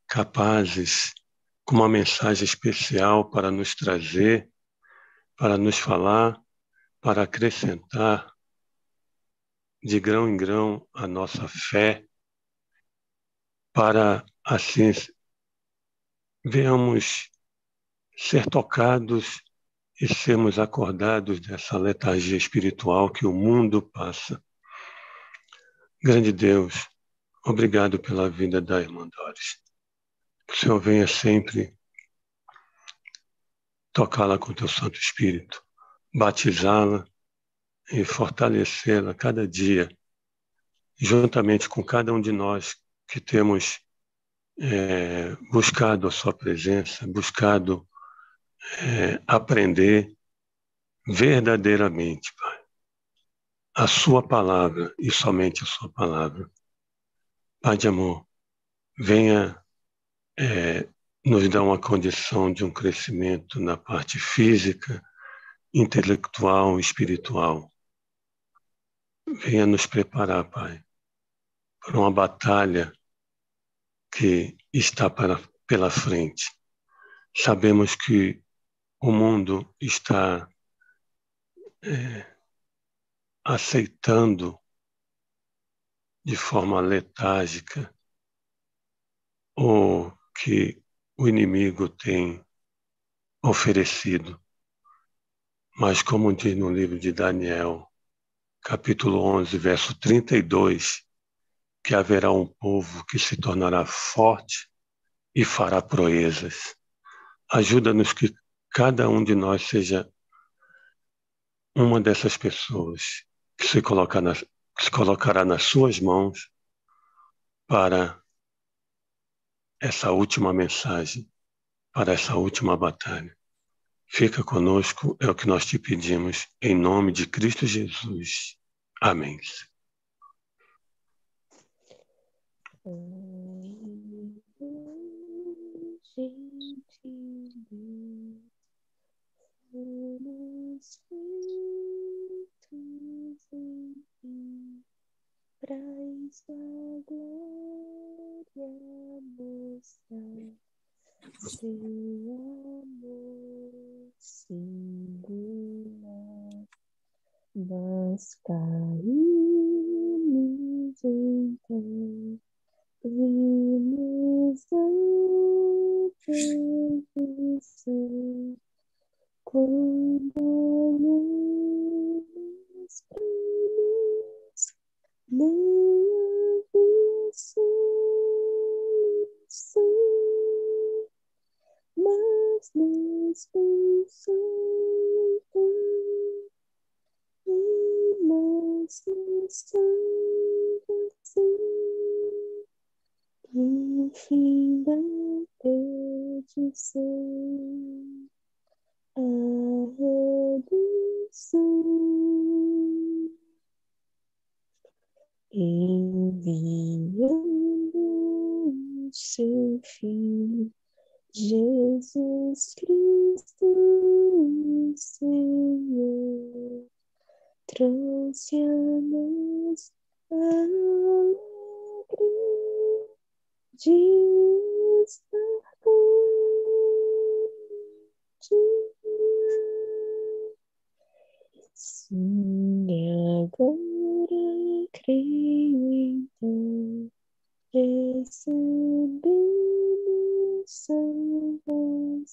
[SPEAKER 7] capazes, com uma mensagem especial para nos trazer, para nos falar, para acrescentar de grão em grão a nossa fé, para assim venhamos ser tocados e sermos acordados dessa letargia espiritual que o mundo passa. Grande Deus, obrigado pela vida da irmã Doris. Que o Senhor venha sempre tocá-la com teu Santo Espírito, batizá-la e fortalecê-la cada dia, juntamente com cada um de nós que temos buscado a sua presença, buscado aprender verdadeiramente, Pai, a sua palavra e somente a sua palavra. Pai de amor, venha nos dar uma condição de um crescimento na parte física, intelectual e espiritual. Venha nos preparar, Pai, para uma batalha que está pela frente. Sabemos que o mundo está aceitando de forma letárgica o que o inimigo tem oferecido. Mas como diz no livro de Daniel, capítulo 11, verso 32, que haverá um povo que se tornará forte e fará proezas. Ajuda-nos que cada um de nós seja uma dessas pessoas que se colocará nas suas mãos para essa última mensagem, para essa última batalha. Fica conosco, é o que nós te pedimos, em nome de Cristo Jesus. Amém.
[SPEAKER 6] Traz a glória mostrar seu amor singular. Nós caímos então, vimos a perdição, quando olhamos para nós, nem havia solução, mas nós pensamos em nossa salvação, no fim da perdição, a redenção, enviando o seu Filho, Jesus Cristo, o Senhor, trouxe a nós a alegria de estar contigo. Sim, agora creio então, recebemos salvação,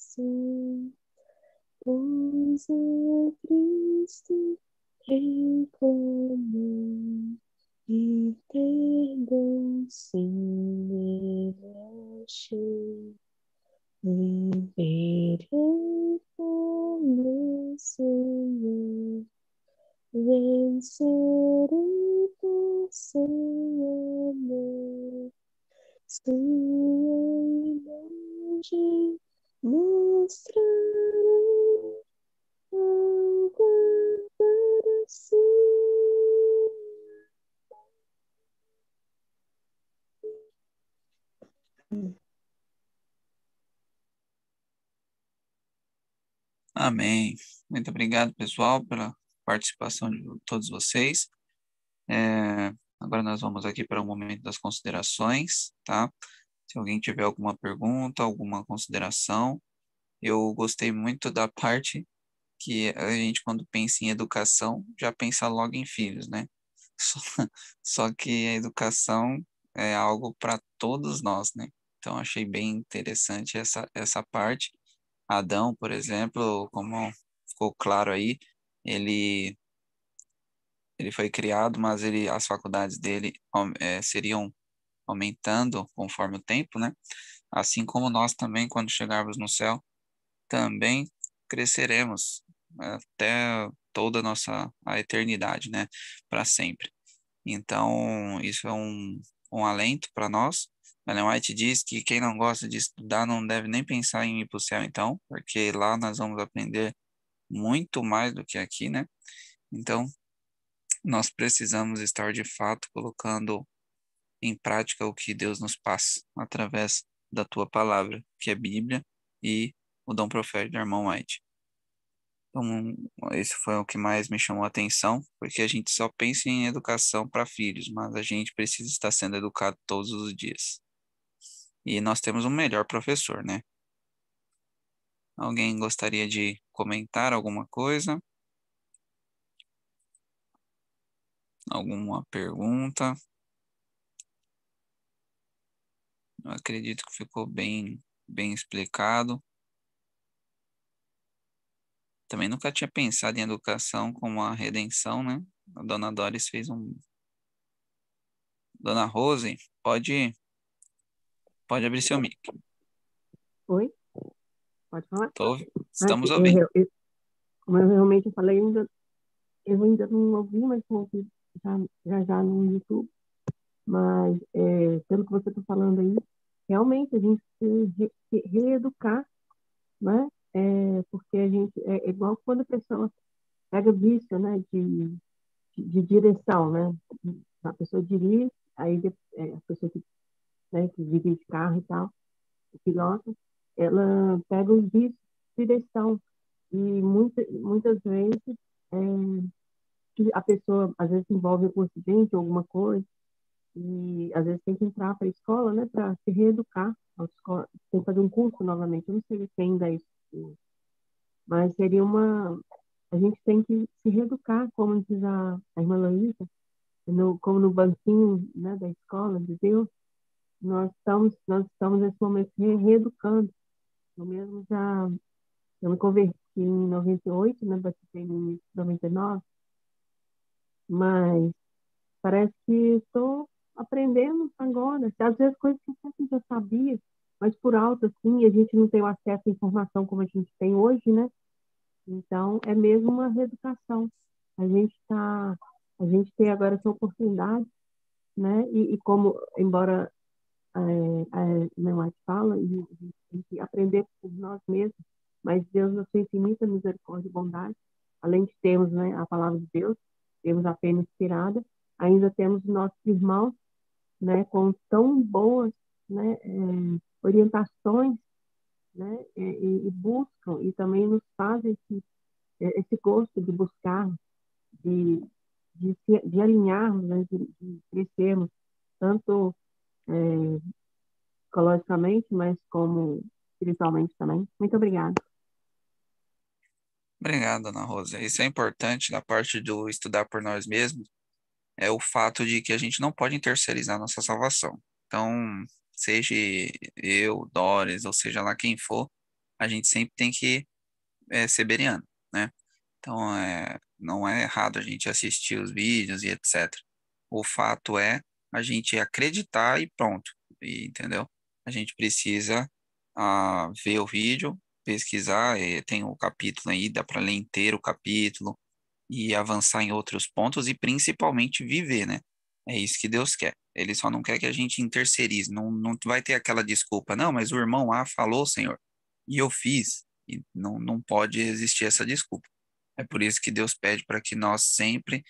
[SPEAKER 6] pois a Cristo reclamou e perdão sim nele achei. Liberei como Senhor, vencerei por seu amor, sua imagem mostrarei ao guardar assim.
[SPEAKER 3] Amém. Muito obrigado, pessoal, pela participação de todos vocês. Agora nós vamos aqui para o momento das considerações, tá? Se alguém tiver alguma pergunta, alguma consideração, eu gostei muito da parte que a gente, quando pensa em educação, já pensa logo em filhos, né? Só, só que a educação é algo para todos nós, né? Então, achei bem interessante essa parte. Adão, por exemplo, como ficou claro aí, ele, ele foi criado, mas as faculdades dele seriam aumentando conforme o tempo, né? Assim como nós também, quando chegarmos no céu, também cresceremos até toda a eternidade, né? Para sempre. Então, isso é um alento para nós. Ellen White diz que quem não gosta de estudar não deve nem pensar em ir para o céu, então, porque lá nós vamos aprender muito mais do que aqui, né? Então, nós precisamos estar de fato colocando em prática o que Deus nos passa através da tua palavra, que é Bíblia e o dom profético do irmão White. Esse foi o que mais me chamou a atenção, porque a gente só pensa em educação para filhos, mas a gente precisa estar sendo educado todos os dias. E nós temos um melhor professor, né? Alguém gostaria de comentar alguma coisa? Alguma pergunta? Eu acredito que ficou bem explicado. Também nunca tinha pensado em educação como a redenção, né? A dona Doris fez um... Dona Rose, pode abrir seu mic.
[SPEAKER 6] Oi? Pode falar?
[SPEAKER 3] Estamos ouvindo.
[SPEAKER 6] Como eu realmente falei, eu ainda não ouvi, mas vou ouvir já no YouTube. Mas, pelo que você está falando aí, realmente a gente precisa reeducar, né? Porque a gente, é igual quando a pessoa pega vício, né? De direção, né? A pessoa dirige, aí a pessoa que dirige carro e tal, o piloto, ela pega os vícios de direção. E muitas vezes que a pessoa, às vezes, se envolve com um acidente ou alguma coisa, e às vezes tem que entrar para a escola, né, para se reeducar. Tem que fazer um curso novamente. Eu não sei se ainda é isso, mas seria uma. A gente tem que se reeducar, como diz a irmã Luísa, como no banquinho, né, da escola de Deus. Nós estamos nesse momento reeducando. Eu mesmo eu me converti em 98, né, batizei no início de 99, mas parece que estou aprendendo agora. Às vezes coisas que eu sempre já sabia, mas por alto, assim, a gente não tem o acesso à informação como a gente tem hoje, né? Então, é mesmo uma reeducação. A gente tem agora essa oportunidade, né? E como, embora a minha mãe fala, a gente tem que aprender por nós mesmos, mas Deus, na sua infinita misericórdia e bondade, além de termos, né, a palavra de Deus, temos a fé inspirada, ainda temos nossos irmãos, né, com tão boas, né, orientações, né, e buscam, e também nos fazem esse gosto de buscar, de, de alinharmos, né, de crescermos, tanto psicologicamente, mas como espiritualmente também. Muito obrigada.
[SPEAKER 3] Obrigado, Dona Rosa. Isso é importante na parte do estudar por nós mesmos, é o fato de que a gente não pode terceirizar nossa salvação. Então, seja eu, Doris, ou seja lá quem for, a gente sempre tem que ser bereano, né? Então, não é errado a gente assistir os vídeos e etc. O fato é a gente acreditar e pronto, entendeu? A gente precisa ver o vídeo, pesquisar, tem o capítulo aí, dá para ler inteiro o capítulo e avançar em outros pontos e principalmente viver, né? É isso que Deus quer. Ele só não quer que a gente interceirize, não vai ter aquela desculpa, não, mas o irmão A falou, Senhor, e eu fiz, e não pode existir essa desculpa. É por isso que Deus pede para que nós sempre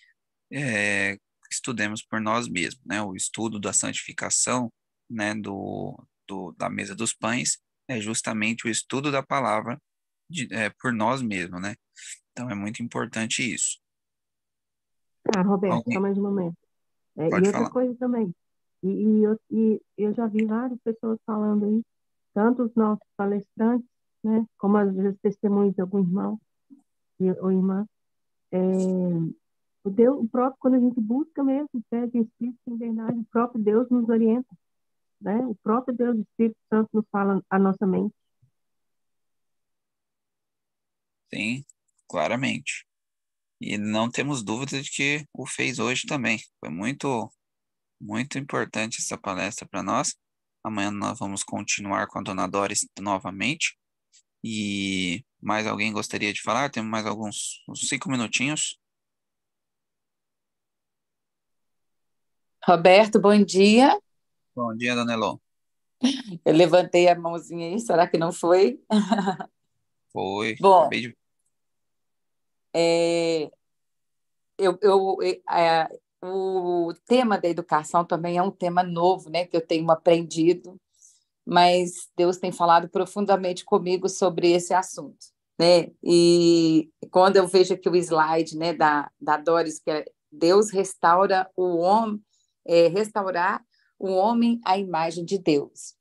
[SPEAKER 3] estudemos por nós mesmos, né? O estudo da santificação, né, da mesa dos pães, é justamente o estudo da palavra por nós mesmos, né? Então é muito importante isso.
[SPEAKER 6] Roberto,
[SPEAKER 3] Alguém
[SPEAKER 6] só mais um momento. E
[SPEAKER 3] pode
[SPEAKER 6] outra
[SPEAKER 3] falar.
[SPEAKER 6] coisa também, eu já vi várias pessoas falando aí, tanto os nossos palestrantes, né, como às vezes testemunhos de algum irmão ou irmã, o próprio, quando a gente busca mesmo, pede em Espírito em verdade, o próprio Deus nos orienta, né? O próprio Deus, o Espírito Santo nos fala a nossa mente.
[SPEAKER 3] Sim, claramente. E não temos dúvida de que o fez hoje também. Foi muito, muito importante essa palestra para nós. Amanhã nós vamos continuar com a Dona Doris novamente. E mais alguém gostaria de falar? Temos mais uns 5 minutinhos.
[SPEAKER 8] Roberto, bom dia.
[SPEAKER 3] Bom dia, Dona Elô.
[SPEAKER 8] Eu levantei a mãozinha aí, será que não foi?
[SPEAKER 3] Foi,
[SPEAKER 8] Bom,
[SPEAKER 3] acabei de...
[SPEAKER 8] é, o tema da educação também é um tema novo, né, que eu tenho aprendido, mas Deus tem falado profundamente comigo sobre esse assunto. né? E quando eu vejo aqui o slide, né, da Doris, que é Deus restaura o homem, restaurar o homem à imagem de Deus.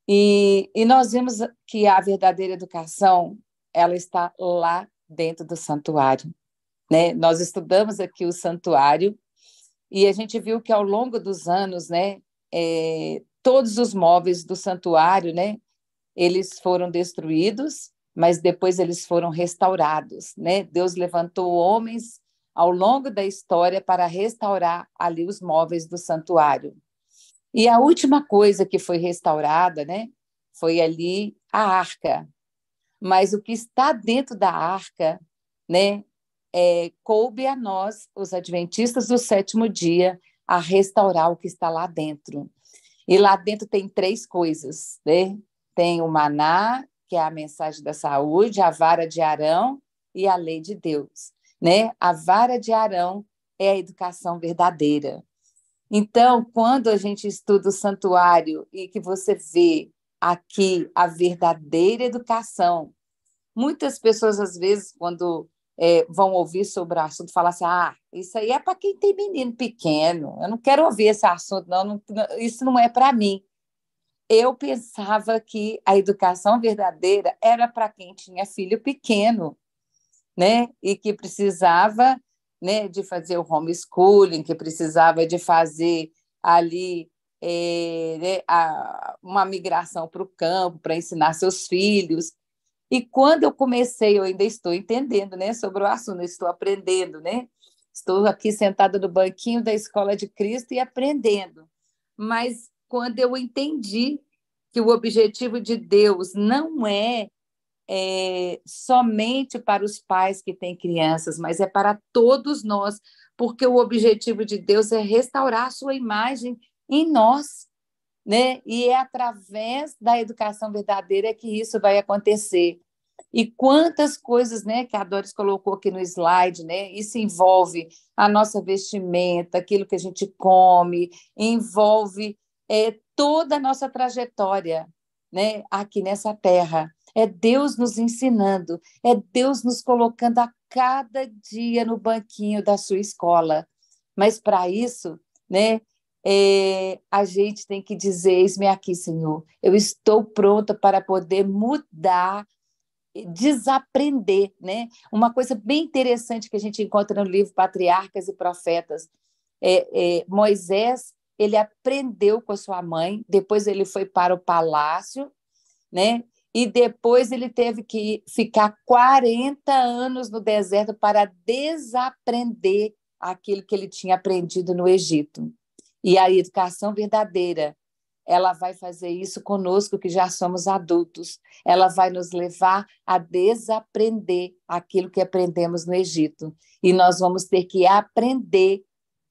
[SPEAKER 8] E nós vimos que a verdadeira educação, ela está lá dentro do santuário, né? Nós estudamos aqui o santuário e a gente viu que ao longo dos anos, né, todos os móveis do santuário, né, eles foram destruídos, mas depois eles foram restaurados, né? Deus levantou homens ao longo da história para restaurar ali os móveis do santuário. E a última coisa que foi restaurada, né, foi ali a arca. Mas o que está dentro da arca, né, coube a nós, os adventistas do sétimo dia, a restaurar o que está lá dentro. E lá dentro tem 3 coisas, né? Tem o maná, que é a mensagem da saúde, a vara de Arão e a lei de Deus, né? A vara de Arão é a educação verdadeira. Então, quando a gente estuda o santuário e que você vê aqui a verdadeira educação, muitas pessoas, às vezes, quando vão ouvir sobre o assunto, falam assim, isso aí é para quem tem menino pequeno, eu não quero ouvir esse assunto, não, isso não é para mim. Eu pensava que a educação verdadeira era para quem tinha filho pequeno, né? E que precisava, né, de fazer o homeschooling, que precisava de fazer ali né, uma migração para o campo, para ensinar seus filhos. E quando eu comecei, eu ainda estou entendendo, né, sobre o assunto, estou aprendendo, né? Estou aqui sentada no banquinho da Escola de Cristo e aprendendo. Mas quando eu entendi que o objetivo de Deus não é somente para os pais que têm crianças, mas é para todos nós, porque o objetivo de Deus é restaurar a sua imagem em nós, né? E é através da educação verdadeira que isso vai acontecer. E quantas coisas, né, que a Doris colocou aqui no slide, né? Isso envolve a nossa vestimenta, aquilo que a gente come, envolve toda a nossa trajetória, né, aqui nessa terra. É Deus nos ensinando, é Deus nos colocando a cada dia no banquinho da sua escola. Mas para isso, né, a gente tem que dizer, eis-me aqui, Senhor, eu estou pronta para poder mudar, desaprender, né? Uma coisa bem interessante que a gente encontra no livro Patriarcas e Profetas, Moisés, ele aprendeu com a sua mãe, depois ele foi para o palácio, né? E depois ele teve que ficar 40 anos no deserto para desaprender aquilo que ele tinha aprendido no Egito. E a educação verdadeira, ela vai fazer isso conosco que já somos adultos. Ela vai nos levar a desaprender aquilo que aprendemos no Egito. E nós vamos ter que aprender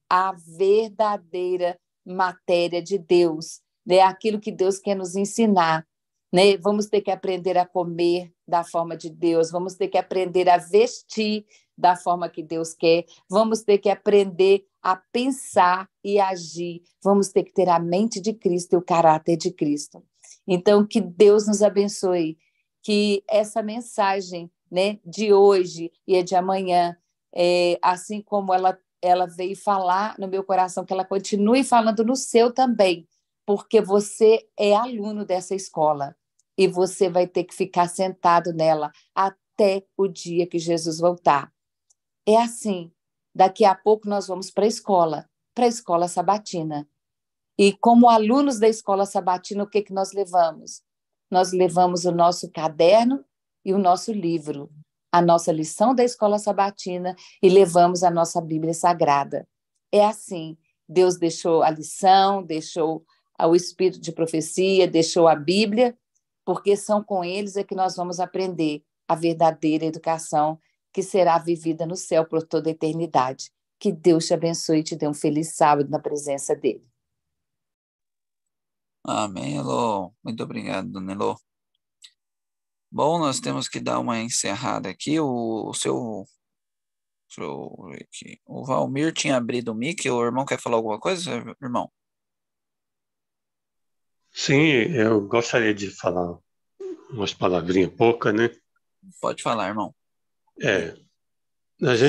[SPEAKER 8] a verdadeira matéria de Deus, né? Aquilo que Deus quer nos ensinar. Né? Vamos ter que aprender a comer da forma de Deus, vamos ter que aprender a vestir da forma que Deus quer, vamos ter que aprender a pensar e agir, vamos ter que ter a mente de Cristo e o caráter de Cristo. Então, que Deus nos abençoe, que essa mensagem, né, de hoje e a de amanhã, assim como ela veio falar no meu coração, que ela continue falando no seu também, porque você é aluno dessa escola e você vai ter que ficar sentado nela até o dia que Jesus voltar. É assim, daqui a pouco nós vamos para a escola sabatina. E como alunos da escola sabatina, o que nós levamos? Nós levamos o nosso caderno e o nosso livro, a nossa lição da escola sabatina e levamos a nossa Bíblia Sagrada. É assim, Deus deixou a lição, deixou o espírito de profecia, deixou a Bíblia, porque são com eles que nós vamos aprender a verdadeira educação que será vivida no céu por toda a eternidade. Que Deus te abençoe e te dê um feliz sábado na presença dele.
[SPEAKER 3] Amém, Elô. Muito obrigado, dona Elô. Bom, nós temos que dar uma encerrada aqui. Deixa eu ver aqui. O Valmir tinha abrido o mic. O irmão quer falar alguma coisa, irmão?
[SPEAKER 7] Sim, eu gostaria de falar umas palavrinhas poucas, né?
[SPEAKER 3] Pode falar, irmão.
[SPEAKER 7] Nós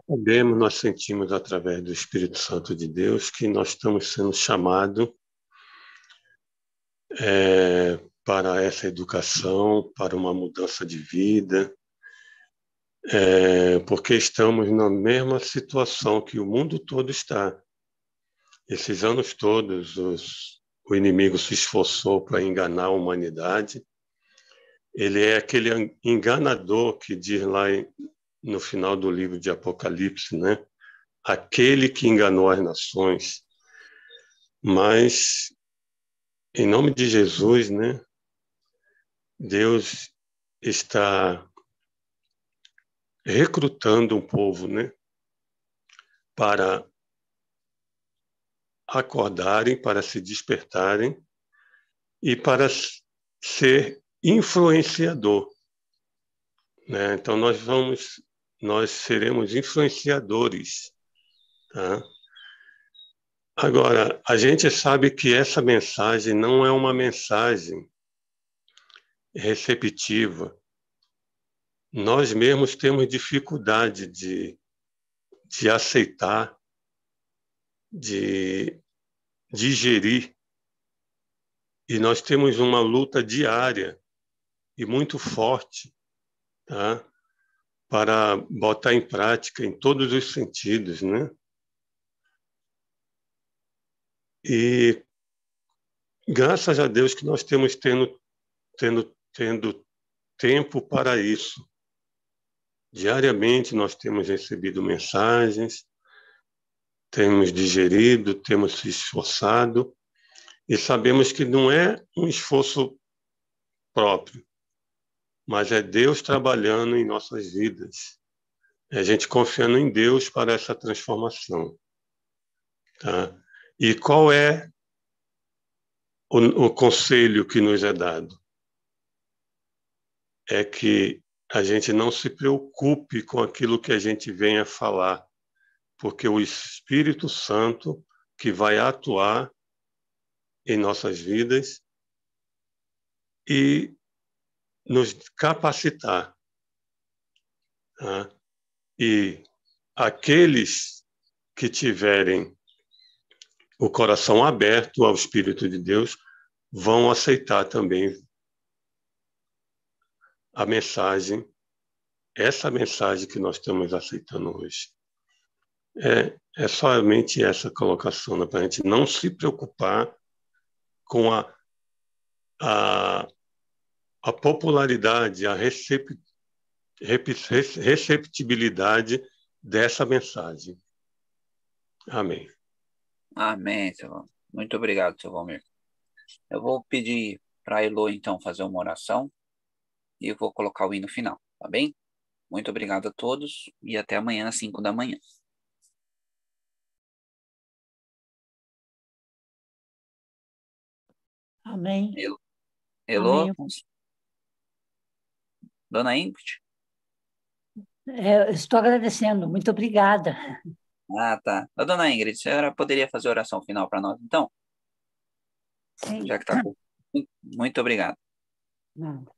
[SPEAKER 7] sabemos, nós sentimos através do Espírito Santo de Deus que nós estamos sendo chamados para essa educação, para uma mudança de vida, porque estamos na mesma situação que o mundo todo está. Esses anos todos, o inimigo se esforçou para enganar a humanidade. Ele é aquele enganador que diz lá no final do livro de Apocalipse, né? Aquele que enganou as nações. Mas, em nome de Jesus, né? Deus está recrutando um povo, né? Para acordarem, para se despertarem e para ser influenciador, né? Então nós seremos influenciadores, tá? Agora, a gente sabe que essa mensagem não é uma mensagem receptiva. Nós mesmos temos dificuldade de aceitar, de digerir, e nós temos uma luta diária e muito forte, tá? Para botar em prática em todos os sentidos, né? E graças a Deus que nós temos tendo tempo para isso. Diariamente nós temos recebido mensagens, temos digerido, temos se esforçado e sabemos que não é um esforço próprio, mas é Deus trabalhando em nossas vidas. É a gente confiando em Deus para essa transformação, tá? E qual é o conselho que nos é dado? É que a gente não se preocupe com aquilo que a gente vem a falar, porque o Espírito Santo que vai atuar em nossas vidas e nos capacitar, tá? E aqueles que tiverem o coração aberto ao Espírito de Deus vão aceitar também a mensagem, essa mensagem que nós estamos aceitando hoje. É somente essa colocação, né, para a gente não se preocupar com a popularidade, a receptibilidade dessa mensagem. Amém.
[SPEAKER 3] Amém, seu Valmir. Muito obrigado, seu Valmir. Eu vou pedir para a Elo, então, fazer uma oração e eu vou colocar o hino final, tá bem? Muito obrigado a todos e até amanhã às 5 da manhã.
[SPEAKER 9] Amém.
[SPEAKER 3] Elo,
[SPEAKER 9] Amém.
[SPEAKER 3] Dona Ingrid?
[SPEAKER 9] Estou agradecendo, muito obrigada.
[SPEAKER 3] Ah, tá. Ô, Dona Ingrid, a senhora poderia fazer a oração final para nós, então?
[SPEAKER 9] Sim.
[SPEAKER 3] Já que está. Muito obrigado.
[SPEAKER 9] Nada.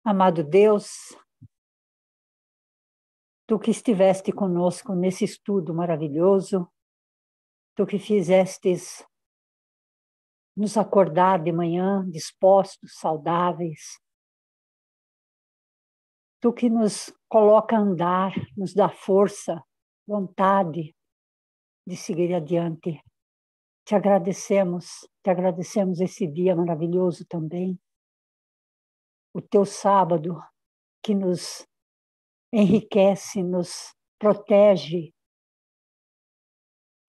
[SPEAKER 9] Amado Deus, Tu que estiveste conosco nesse estudo maravilhoso, Tu que fizestes nos acordar de manhã dispostos, saudáveis, Tu que nos coloca a andar, nos dá força, vontade de seguir adiante. Te agradecemos esse dia maravilhoso também. O Teu sábado que nos enriquece, nos protege.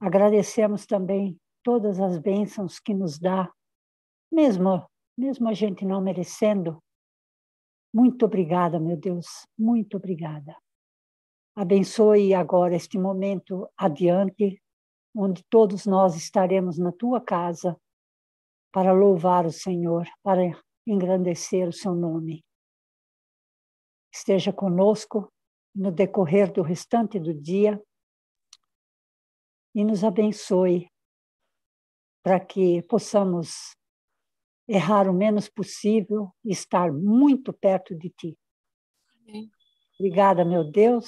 [SPEAKER 9] Agradecemos também todas as bênçãos que nos dá, mesmo a gente não merecendo. Muito obrigada, meu Deus, muito obrigada. Abençoe agora este momento adiante, onde todos nós estaremos na Tua casa para louvar o Senhor, para engrandecer o Seu nome. Esteja conosco no decorrer do restante do dia e nos abençoe para que possamos errar o menos possível e estar muito perto de Ti.
[SPEAKER 4] Amém.
[SPEAKER 9] Obrigada, meu Deus,